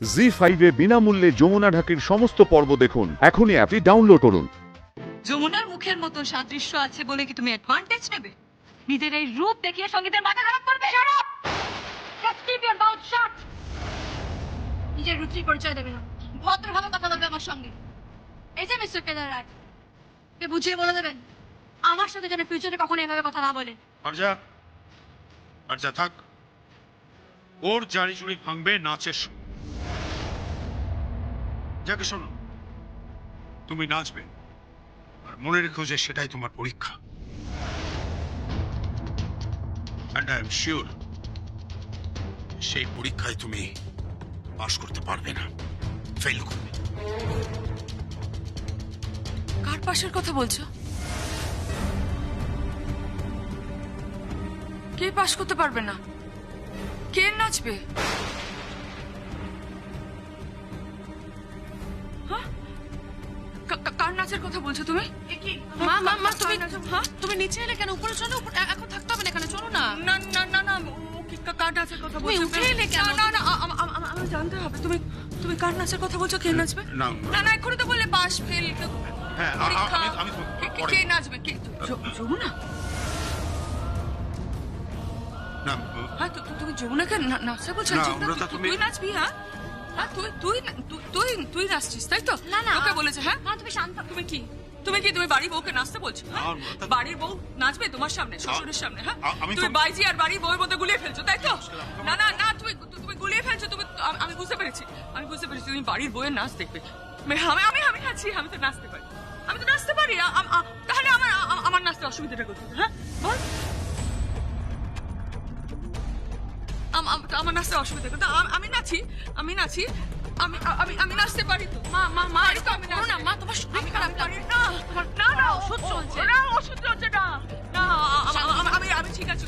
জি5 বিনামূল্যে যমুনা ঢাকির সমস্ত পর্ব দেখুন। এখনই অ্যাপটি ডাউনলোড করুন। যমুনার মুখের মতো সাদৃশ্য আছে বলে কি তুমি অ্যাডভান্টেজ নেবে? নিজের এই রূপ দেখিয়ে সঙ্গীতের মাথা খারাপ করবে? নিজের রুচির পরিচয় দেবে না, ভদ্রভাবে কথা বলবে আমার সঙ্গে। এই যে মিস্টার কেদার রায়, বুঝিয়ে বলে দেবেন আমার সাথে যেন ফিউচারে কখনো এভাবে কথা না বলে। আচ্ছা থাক, ওর জারি জুড়ি ভাঙবে নাচের সময়। যাকে শোনো, তুমি নাচবে, আর মনে রেখো যে সেটাই তোমার পরীক্ষা। অ্যান্ড আই এম শিওর সেই পরীক্ষায় তুমি পাশ করতে পারবে না, ফেল করবে। কার পাশের কথা বলছো? কে পাশ করতে পারবে না? কে নাচবে? কার নাচের কথা বলছো তুমি? মা মা মা তুমি তুমি নিচে এলে কেন? উপরে চলো, এখন থাকতে হবে না, এখানে চলো না। না না না না, ও কি কার নাচের কথা বলছো? তুমি উঠে এলে কেন? না না, আমার জানতে হবে তুমি তুমি কার নাচের কথা বলছো? কে নাচবে? না না না, এক্ষুনি তো বললে পাশ ফেল। হ্যাঁ, পরীক্ষা। আমি কে নাচবে? কে? যমুনা? না, হ্যাঁ, তুমি যমুনাকে নাচতে বলছো? না, যমুনা, অমৃতা, তুমি- তুই নাচবি? হ্যাঁ হ্যাঁ, তুই নাচছিস তাই তো? না, না, ওকে বলেছে। হ্যাঁ তুমি শান্ত। তুমি কি তুমি বাড়ির বউকে নাচতে বলছো? হ্যাঁ? না, অমৃতা, বাড়ির বউ নাচবে তোমার সামনে, শ্বশুরের সামনে? হ্যাঁ, আমি তো- তুমি বাইজি আর বাড়ির বউয়ের মধ্যে গুলিয়ে ফেলছো তাই তো? না না না, তুমি গুলিয়ে ফেলছো। আমি বুঝতে পেরেছি, তুমি বাড়ির বউয়ের নাচ দেখবে। আমি নাচি, আমি তো নাচতে পারি, তাহলে আমার নাচতে অসুবিধাটা কোথায়? হ্যাঁ বল, আমার নাচতে অসুবিধা কোথায়? আমি নাচি, আমি নাচতে পারি তো। মা পারি তো, আমি করো না, নাচতে। মা তোমার শরীর আমি খারাপ পারি লাগছে। না। না না, ওষুধ চলছে। না, ওষুধ চলছে না। না, আমি ঠিক আছে।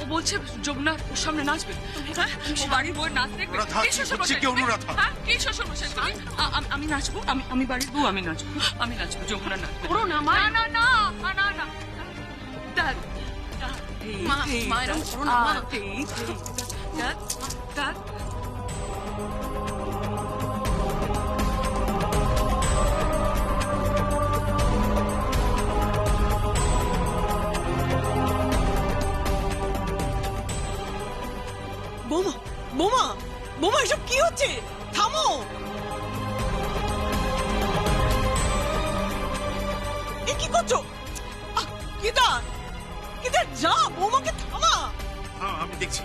ও বলছে যমুনা ওর সামনে নাচবে। হ্যাঁ, ও বাড়ির বউয়ের নাচ দেখবে। অনুরাধা, কি কি শ্বশুর হচ্ছে মশাই? কি অনুরাধা? হ্যাঁ, কি শ্বশুর মশাই তুমি? আমি নাচবো, আমি বাড়ির বউ, আমি নাচবো, যমুনা নাচবে। করো না, মা। না না না না না, দেখ, মা, মা, এরকম করো না, মা। দেখ। বোমা বোমা বোমা, এসব কি হচ্ছে? থামো! এ কি করছো? কেদার, কেদার, যা, বোমাকে থামা। আমি দেখছি।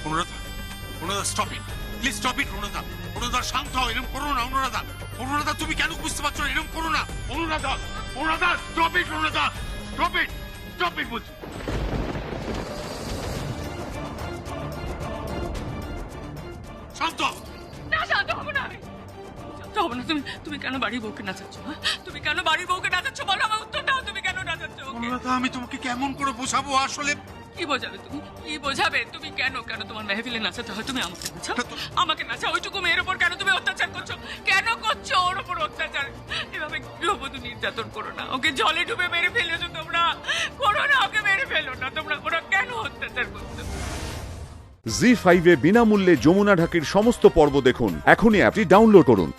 Anuradha, stop it, please stop it. Anuradha শান্ত হও, এরকম করো না। অনুরাধা, তুমি কেন বুঝতে পারছো না? এরকম করো না। Anuradha, stop it. Stop it বলছি। শান্ত হও। না, শান্ত হবো না আমি। শান্ত হবো না। তুমি কেন বাড়ির বউকে নাচাচ্ছ? হ্যাঁ? তুমি কেন বাড়ির বউকে নাচাচ্ছ? বলো, আমার উত্তর দাও। তুমি কেন নাচাচ্ছ ওকে? অনুরাধা, আমি তোমাকে কেমন করে বোঝাবো? আসলে কি বোঝাবে তুমি? কি বোঝাবে তুমি? কেন তোমার মেহফিলে নাচাতে হয়? তুমি আমাকে নাচাও। ওইটুকু মেয়ের ওপর কেন তুমি অত্যাচার করছো? কেন করছো ওর ওপর অত্যাচার? এভাবে গৃহবধূ নির্যাতন করো না। ওকে জলে ডুবে মেরে ফেলেছো তোমরা। করো না, ওকে মেরে ফেলো না তোমরা। ওরা কেন অত্যাচার করছো? জি5 বিনামূল্যে যমুনা ঢাকির সমস্ত পর্ব দেখুন। এখনই অ্যাপটি ডাউনলোড করুন।